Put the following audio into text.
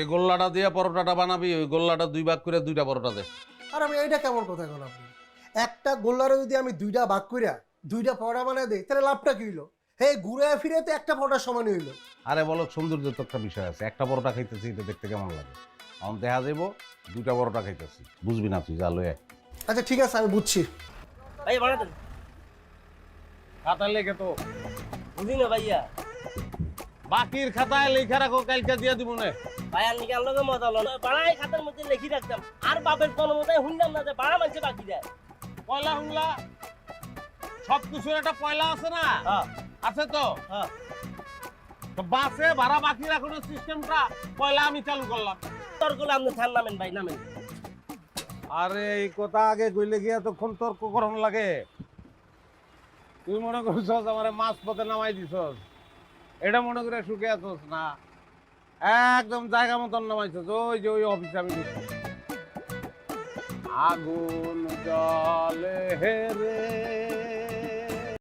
এই গোল্লাটা দিয়ে পরোটাটা বানাবি, ওই গোল্লাটা 2 ভাগ করে 2টা পরোটা দে। আর আমি এইটা কেমন কথা এখন আপনি? একটা গোল্লারে যদি আমি 2টা ভাগ কইরা 2টা পরোটা বানাই দেই তাহলে লাভটা কি হইলো? হে ঘুরে ফিরে তো একটা পরোটার সমানই হইলো। আরে বলো, সৌন্দর্য তো একটা বিষয় আছে। একটা পরোটা খাইতেছি, এটা দেখতে কেমন লাগে? এখন দেখা যাইব 2টা পরোটা খাইতেছি, বুঝবি না তুই, যা লয়ে। আচ্ছা ঠিক আছে, আমি বুঝছি। ভাই বানাতেন খাতায় লেখে তো বুঝি না ভাইয়া। বাকির খাতায় লেখা রাখো, কালকে দিয়ে দিব না। ভাই আর নিকাল লগে মজা হলো না, বাড়াই খাতার মধ্যে লিখি রাখতাম। আর বাপের জন্মটাই শুনলাম না যে বাড়া মানছে বাকি দেয়। পয়লা হুংলা সব কিছুর একটা পয়লা আছে না? হ্যাঁ আছে তো। হ্যাঁ তো বাসে ভাড়া বাকি রাখানোর সিস্টেমটা পয়লা আমি চালু করলাম। তর্ক করলে আপনি থান নামেন ভাই, নামেন। আরে এই কথা আগে কইলে গিয়া তখন তর্ক করন লাগে। তুই মনে করছস আমারে মাছ পথে নামাই দিছস, এটা মনে করে সুখে আছস না? একদম জায়গা মতন নামাইছস। ওই যে ওই অফিসে আমি দিছি। আগুন জলে হে রে